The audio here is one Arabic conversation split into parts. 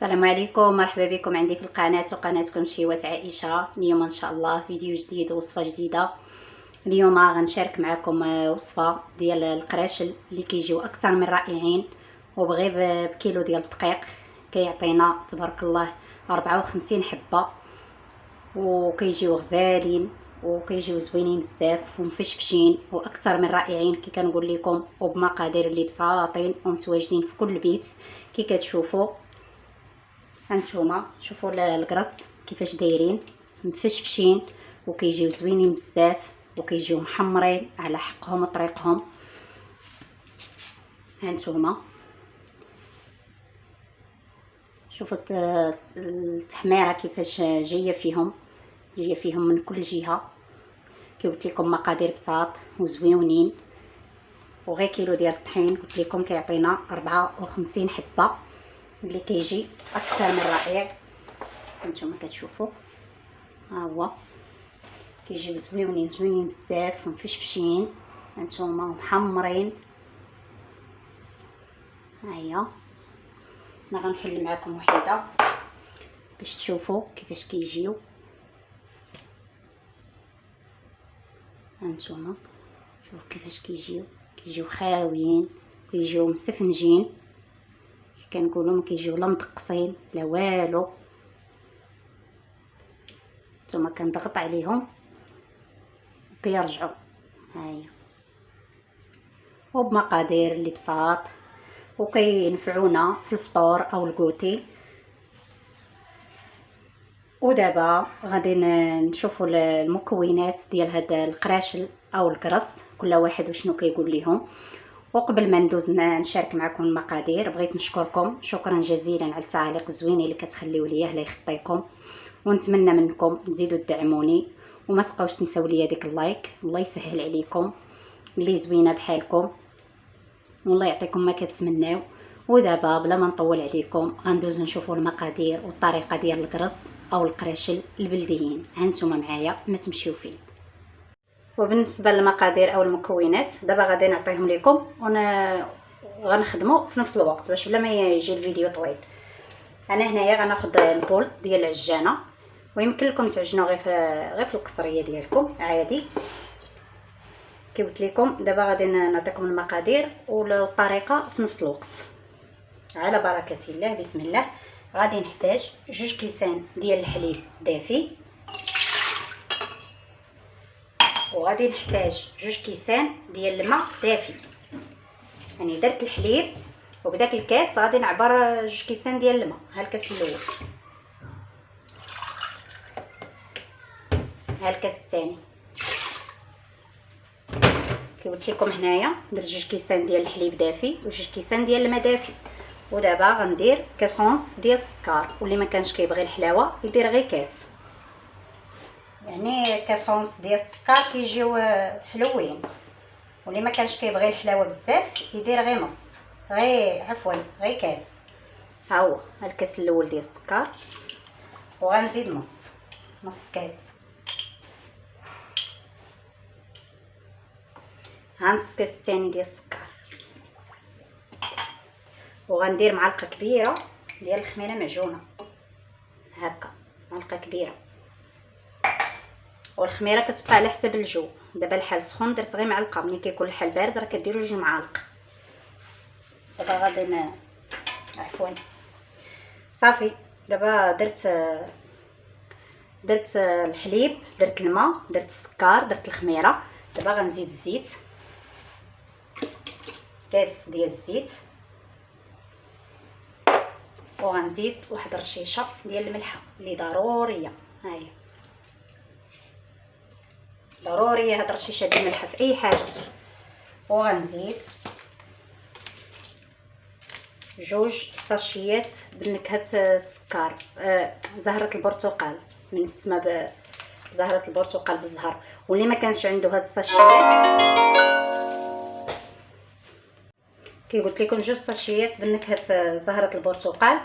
السلام عليكم، مرحبا بكم عندي في القناه وقناتكم شيوات عائشه. اليوم ان شاء الله فيديو جديد ووصفه جديده. اليوم غنشارك معكم وصفه ديال القراشل اللي كيجيو اكثر من رائعين، وبغير بكيلو ديال الدقيق كيعطينا تبارك الله 54 حبه، وكيجيو غزالين وكيجيو زوينين بزاف ومفشفشين واكثر من رائعين كي كنقول لكم، وبمقادير اللي بساطين ومتواجدين في كل بيت. كي كتشوفوا هانتوما شوفوا القرص كيفاش دايرين مفشفشين وكيجيو زوينين بزاف وكيجيو محمرين على حقهم وطريقهم. هانتوما شوفوا التحميره كيفاش جايه فيهم من كل جهه. كي قلت لكم مقادير بساط وزويونين، وغير كيلو ديال الطحين قلت لكم كيعطينا 54 حبه اللي كيجي اكثر من رائع. هانتوما كتشوفوا ها هو كيجيو زوينين بزاف ومفشفشين. هانتوما محمرين. هيا انا غنحل معكم وحده باش تشوفوا كيفاش كيجيو. هانتوما شوفوا كيفاش كيجيو خاويين، كيجيو مسفنجين، كنقولوا ما كيجيو لا مدقصين لا والو. ثم كنضغط عليهم وكيرجعوا. هاهي وبمقادير اللي بساط وكينفعونا في الفطور او الكوتي. ودابا غادي نشوفوا المكونات ديال هذا القراشل او القرص، كل واحد وشنو كيقول لهم. وقبل ما ندوز نشارك معكم المقادير، بغيت نشكركم شكرا جزيلا على التعاليق الزوينه اللي كتخليو ليا، الله يخطيكم. ونتمنى منكم تزيدوا تدعموني وما تبقاوش تنساو ليا ديك اللايك. الله يسهل عليكم اللي زوينه بحالكم والله يعطيكم ما كتمناو. ودابا بلا ما نطول عليكم غندوز نشوفوا المقادير والطريقه ديال القرص او القراشل البلديين. هانتوما معايا ما تمشيو فين. وبالنسبه للمقادير او المكونات دابا غادي نعطيهم لكم غنخدموا في نفس الوقت باش بلا ما يجي الفيديو طويل. انا هنايا غناخذ البول ديال العجانه، ويمكن لكم تعجنوا غير في القصريه ديالكم عادي. كي قلت لكم دابا غادي نعطيكم المقادير والطريقه في نفس الوقت على بركه الله. بسم الله. غادي نحتاج 2 كيسان ديال الحليب دافي، وغادي نحتاج 2 كيسان ديال الماء دافي. يعني درت الحليب وبداك الكاس غادي نعبر 2 كيسان ديال الماء. ها الكاس الاول، ها الكاس الثاني. كي قلت لكم هنايا درت 2 كيسان ديال الحليب دافي و2 كيسان ديال الماء دافي. ودابا غندير كاسونس ديال السكر، واللي ما كانش كيبغي الحلاوه يدير غير كاس. يعني كاسونس ديال السكر كيجيو حلوين، واللي ما كانش كيبغي الحلاوه بزاف يدير غير نص، غير كاس. ها هو الكاس الاول ديال السكر، وغنزيد نص كاس. ها نص كاس الثاني ديال السكر، وغندير معلقه كبيره ديال الخميره معجونه. هكا معلقه كبيره، والخميره كتبقى على حسب الجو. دابا الحال سخون درت غير معلقه، ملي كيكون الحال بارد راه كديروا 2 معالق. دابا غادي صافي. دابا درت الحليب، درت الماء، درت السكر، درت الخميره. دابا غنزيد الزيت، كاس ديال الزيت، وغنزيد واحد الرشيشه ديال الملحه اللي ضروريه. هاهي ضروريه هاد الرشيشه ديال الملحه في اي حاجه. وغنزيد 2 ساشيات بنكهه السكر، زهره البرتقال من السما بزهره البرتقال بالزهر. واللي ما كانش عنده هاد الساشيات كي قلت لكم 2 ساشيات بنكهه زهره البرتقال،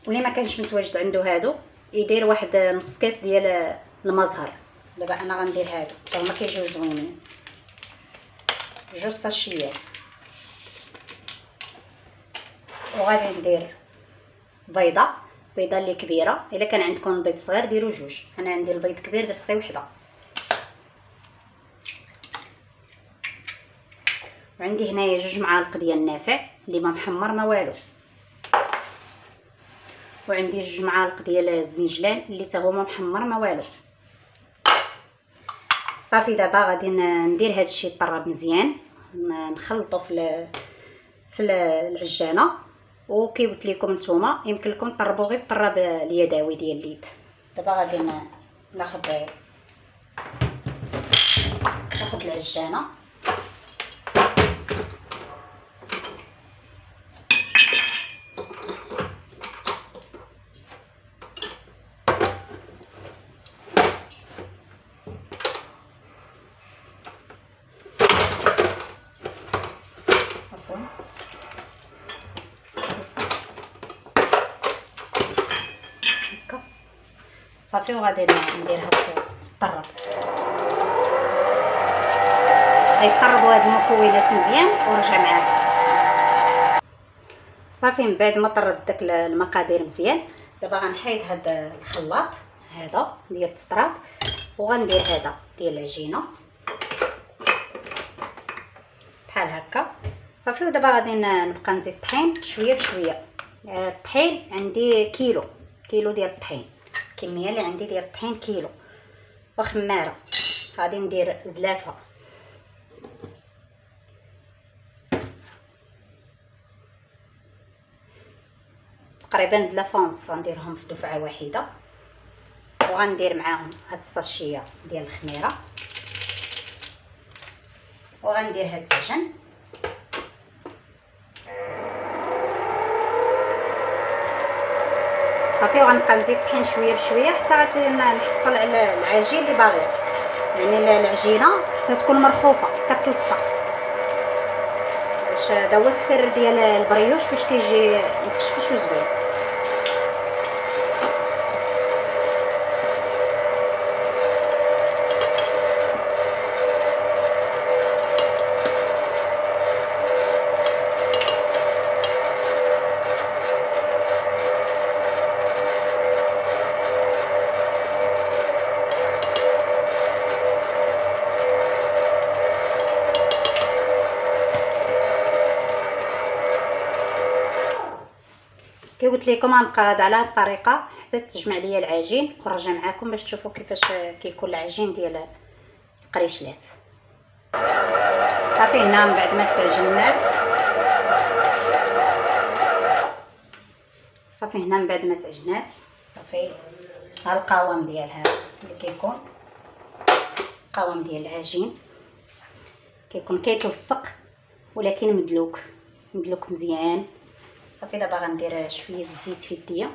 واللي ما كانش متواجد عنده هادو يدير واحد نص كاس ديال المزهر. دابا انا غندير هادو حتى هما كيجيو زوينين. 2 ساشيات. وغادي ندير بيضه اللي كبيره. الا كان عندكم البيض صغير ديروا جوج، انا عندي البيض كبير درت غير وحده. وعندي هنايا 2 معالق ديال النافع اللي ما محمر ما والو، وعندي 2 معالق ديال الزنجلان اللي حتى هو ما محمر ما والو. صافي دابا غادي ندير هذا الشيء يطرب مزيان، نخلطه في العجانه. وكي قلت لكم نتوما يمكن لكم تطربوا غير بالطراب اليدوي ديال اليد. دابا غادي ناخذ العجانه صافي، وغادي نديرها تطرب. غيطربوا هاد المكونات مزيان ونرجع معاكم. صافي من بعد ما طربت داك المقادير مزيان، دابا غنحيد هاد الخلاط هذا ديال التطراب، وغندير هذا ديال العجينه بحال هكا. صافي، ودابا غادي نبقى نزيد الطحين شويه بشويه. الطحين عندي كيلو ديال الطحين، الكميه اللي عندي ديال الطحين كيلو. وخماره غادي ندير زلافه تقريبا زلافه ونص، غنديرهم في دفعه واحده. وغندير معاهم هاد الساشيه ديال الخميره، وغندير هاد التعجن. صافي، وغنبقى نزيد الطحين شويه بشويه حتى غادي نحصل على العجين اللي باغي. يعني العجينه خصها تكون مرخوفه كتلصق، باش هذا هو السر ديال البريوش باش كيجي مفشفش وزوين. كي قلت لكم غنبقى غادا على هاد الطريقه حتى تجمع ليا العجين، ونرجع معكم باش تشوفوا كيفاش كيكون العجين ديال القريشلات. صافي، هنا من بعد ما تعجنات، صافي هنا من بعد ما تعجنات، صافي ها القوام ديالها اللي كيكون القوام ديال العجين كيكون كيتلصق ولكن مدلوك مزيان. صافي، دابا غندير شويه الزيت في يديا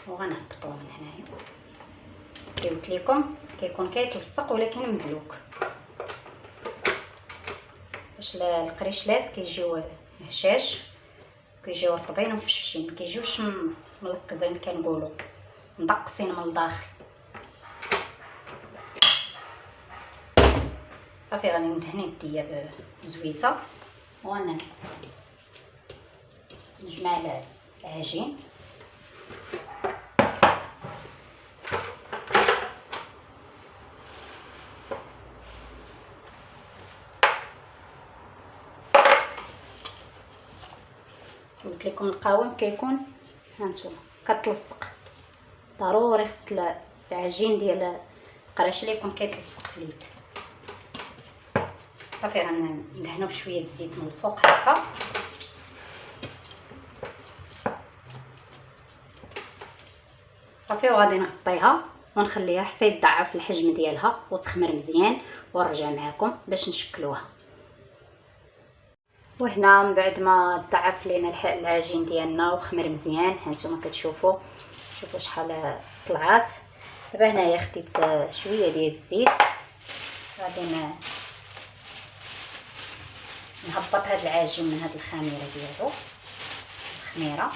وغنهبطوه من هنايا. كي قلت لكم كيكون كيتلصق ولكن مدلوك، باش القريشلات كيجيو هشاش، كيجيو رطبين ومفشفين، مكيجيوش ملقزين كنقولوا مدقسين من الداخل. صافي، غادي ندهن يديا بزويته ونجمع العجين. قلت لكم القوام كيكون هانتوما كتلصق، ضروري خص العجين ديال القراشله يكون كيتلصق في اليد. صافي، غندهنو بشويه الزيت من الفوق هكا. صافي، وغادي نغطيها ونخليها حتى يضاعف الحجم ديالها وتخمر مزيان، ونرجع معكم باش نشكلوها. وهنا من بعد ما ضاعف لينا العجين ديالنا وخمر مزيان، هانتوما كتشوفوا شوفوا شحال طلعات. دابا هنايا خديت شويه ديال الزيت، غادي نهبط هذا العجين من هذه الخميره ديالو، الخميره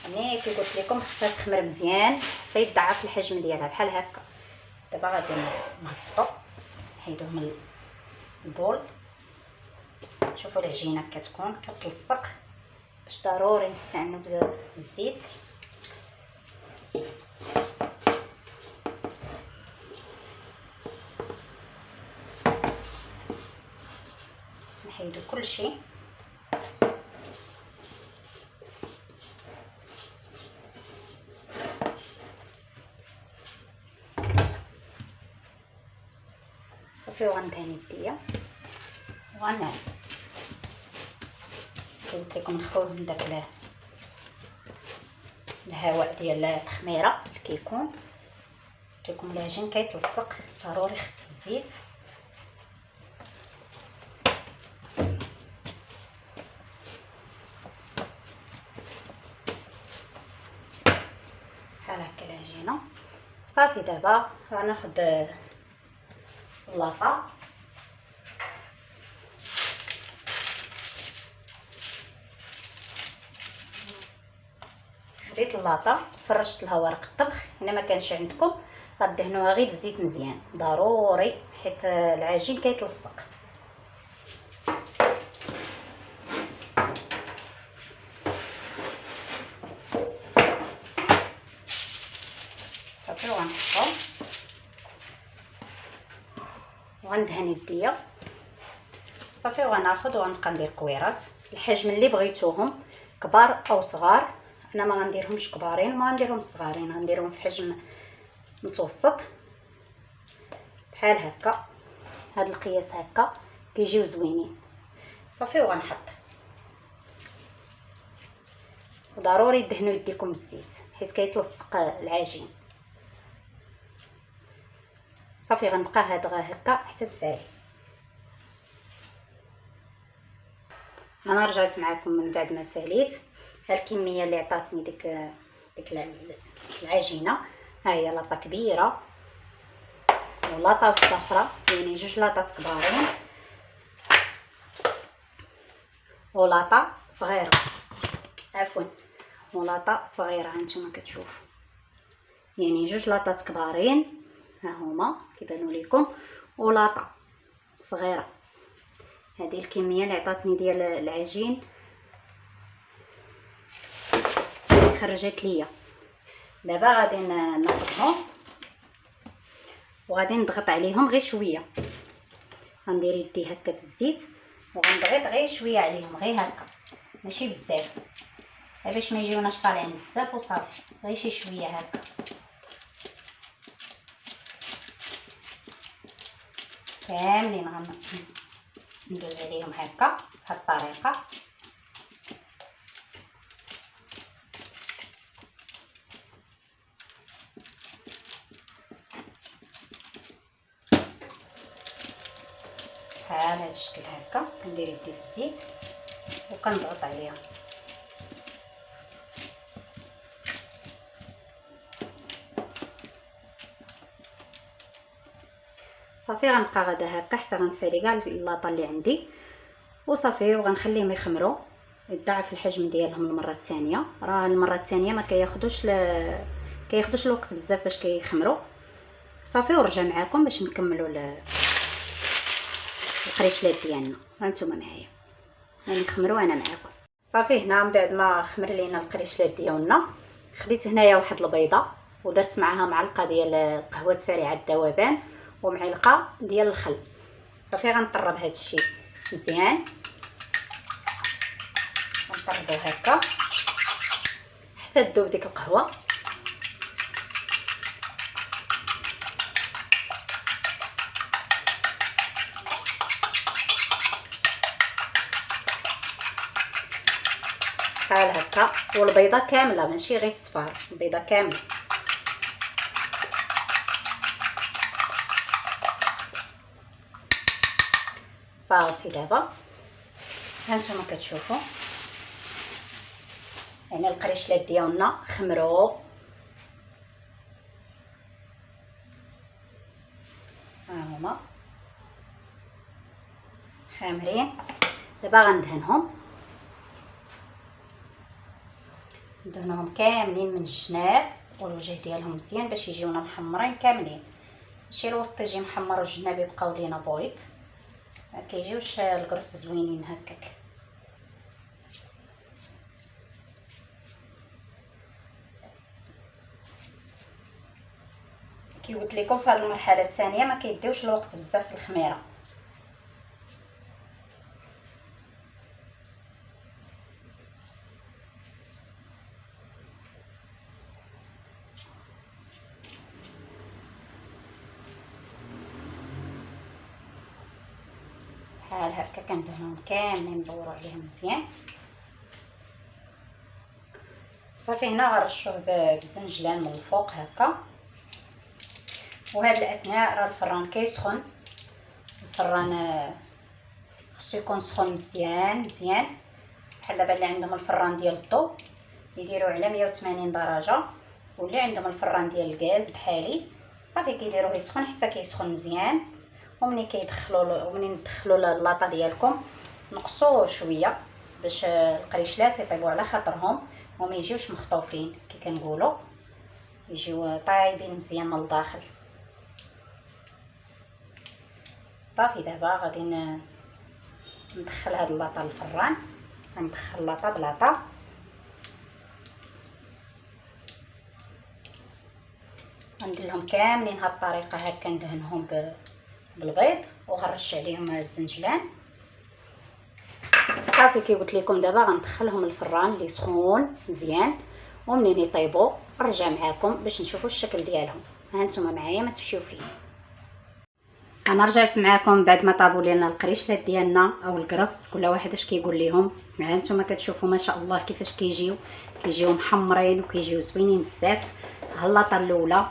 يعني كي قلت لكم خصها تخمر مزيان حتى يضاعف الحجم ديالها بحال هكا. دابا غادي نهبطو نحيدوه من البول. شوفوا العجينه كتكون كتلصق باش ضروري نستعملوا بزاف بالزيت. نحيدو كلشي. صافي وغندهن يديا وغنعم. قلت لكم نخوف من داك الهواء ديال الخميره اللي كيكون. قلت لكم العجين كيتلصق، ضروري خص الزيت. بحال هكا العجينه. صافي دابا غناخد اللاطه. خديت اللاطه فرشت لها ورق الطبخ. الا ما كانش عندكم غدهنوها غير بالزيت مزيان، ضروري حيت العجين كيتلصق. صافي وغنحطهم وغندهن يديا. صافي وغناخذ وغنبقى ندير كويرات الحجم اللي بغيتوهم، كبار او صغار. انا ما غنديرهمش كبارين وما غنديرهم صغارين، غنديرهم في حجم متوسط بحال هكا. هاد القياس هكا كيجيو زوينين. صافي وغنحط. وضروري دهنوا يديكم بالزيت حيت كيتلصق العجين. صافي غنبقى هادغا هكا حتى تسالي. انا رجعت معكم من بعد ما ساليت. ها الكميه اللي عطاتني ديك العجينه. ها هي لاطه كبيره ولاطه اخرى، يعني جوج لاطات كبارين ولاطه صغيره، عفوا ولاطه صغيره. هانتوما كتشوفوا يعني جوج لاطات كبارين ها هما كيبانوا لكم، ولاطه صغيره. هذه الكميه اللي عطاتني ديال العجين خرجت ليا. دابا غادي ناخذهم وغادي نضغط عليهم غير شويه. غندير يدي هكا في الزيت وغنضغط غير شويه عليهم، غير هكا ماشي بزاف، باش ما يجيوناش طالعين بزاف. وصافي غير شي شويه هكا. كاملين ندوز عليهم هكا بهاد الطريقه. بحال هاد الشكل هكا. كندير يدي في الزيت وكنضغط عليها. صافي غنبقى غادا هكا حتى غنسالي كاع اللاطه اللي عندي وصافي. وغنخليهم يخمروا يضاعف الحجم ديالهم المره الثانيه. راه المره الثانيه ما كياخذوش الوقت بزاف باش كيخمروا. صافي ورجع معكم باش نكملوا القريشلات ديالنا. هانتوما معايا يعني خمروا انا معكم. صافي هنا من بعد ما خمر لينا القريشلات ديالنا، خديت هنايا واحد البيضه ودرت معها معلقه ديال قهوه سريعه الذوبان ومعلقه ديال الخل. صافي غنطرب هذا الشيء مزيان. غنطربو هكا حتى تذوب ديك القهوه. بحال هكا. والبيضه كامله ماشي غير الصفار، البيضه كامله. صافي دابا هانتوما كتشوفوا يعني القريشلات ديالنا خمروا. ها هما خامرين. دابا غندهنهم كاملين من الجناب والوجه ديالهم مزيان باش يجيونا محمرين كاملين، ماشي الوسط يجي محمر والجناب يبقاو لينا بويض. ما كيجيوش القرص زوينين هكاك. كي قلت لكم في هذه المرحله الثانيه ما كيديوش الوقت بزاف في الخميره. بحال هكا كندهنهم كاملين، ندوروا عليهم مزيان. صافي هنا غنرشوه بالزنجلان من الفوق هكا. وهاد الاثناء راه الفران كيسخن، الفران خصو يكون سخون مزيان مزيان. بحال دابا اللي عندهم الفران ديال الضو يديروا على 180 درجه، واللي عندهم الفران ديال الغاز بحالي صافي كيديروه يسخن حتى كيسخن مزيان. ومنين تدخلوا اللاطه ديالكم نقصوه شويه باش القريشلات يطيبوا على خاطرهم وما يجيوش مخطوفين كي كنقولوا، يجيو طايبين مزيان من الداخل. صافي دابا غادي ندخل هاد اللاطه للفران، غندخل لاطه بلاطه. غندير لهم كاملين هاد الطريقه هكا، ندهنهم بالبيض وغنرش عليهم الزنجلان. صافي كي قلت لكم دابا غندخلهم الفران اللي سخون مزيان، ومنين يطيبوا نرجع معاكم باش نشوفوا الشكل ديالهم. ها نتوما معايا ما تمشيو فيه. انا رجعت معاكم بعد ما طابوا لنا القريشلات ديالنا او الكرص، كل واحد اش كيقول لهم. ها نتوما كتشوفوا ما شاء الله كيفاش كيجيو محمرين وكيجيو زوينين بزاف. ها اللاطه الاولى،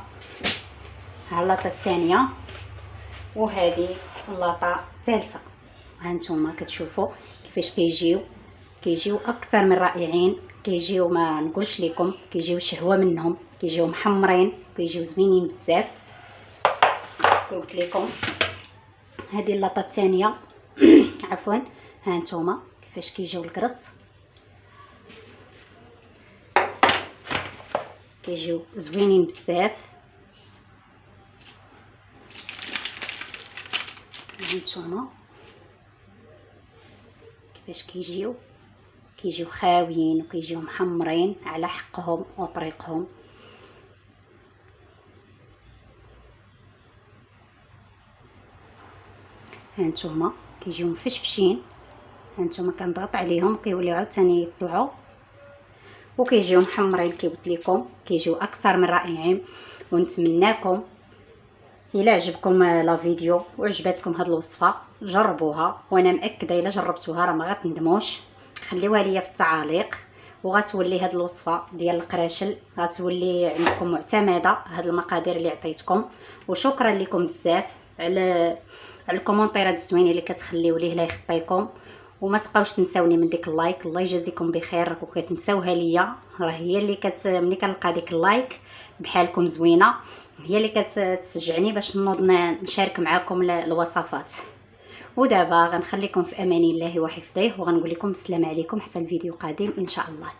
ها اللاطه الثانيه، وهذه اللاطه الثالثه. ها نتوما كتشوفوا كيفاش كيجيو اكثر من رائعين. كيجيو ما نقولش لكم، كيجيو شهوه منهم، كيجيو محمرين، كيجيو زوينين بزاف. قلت لكم هذه اللاطه الثانيه عفوا. ها نتوما كيفاش كيجيو الكرص، كيجيو زوينين بزاف. هانتوما كيفاش كيجيو خاويين وكيجيو محمرين على حقهم وطريقهم. هانتوما كيجيو مفشفشين. هانتوما كنضغط عليهم كيوليو عاوتاني يطلعوا وكيجيو محمرين. كي قلت لكم كيجيو اكثر من رائعين. ونتمناكم الى عجبكم لا فيديو وعجبتكم هاد الوصفه جربوها، وانا مأكده الا جربتوها راه ما غتندموش. خليوها ليا في التعاليق، وغتولي هاد الوصفه ديال القراشل غتولي عندكم معتمده، هاد المقادير اللي عطيتكم. وشكرا لكم بزاف على الكومونطيرات الزوينه اللي كتخليو ليه لا يخطيكم. وما تبقاوش تنساوني من ديك اللايك. الله يجازيكم بخير راكم كتنساوها ليا، راه هي اللي ملي كنلقى ديك اللايك بحالكم زوينه هي اللي كتشجعني باش نوض نشارك معكم الوصفات. ودابا غنخليكم في امان الله وحفظه، وغنقول لكم السلام عليكم حتى الفيديو قادم ان شاء الله.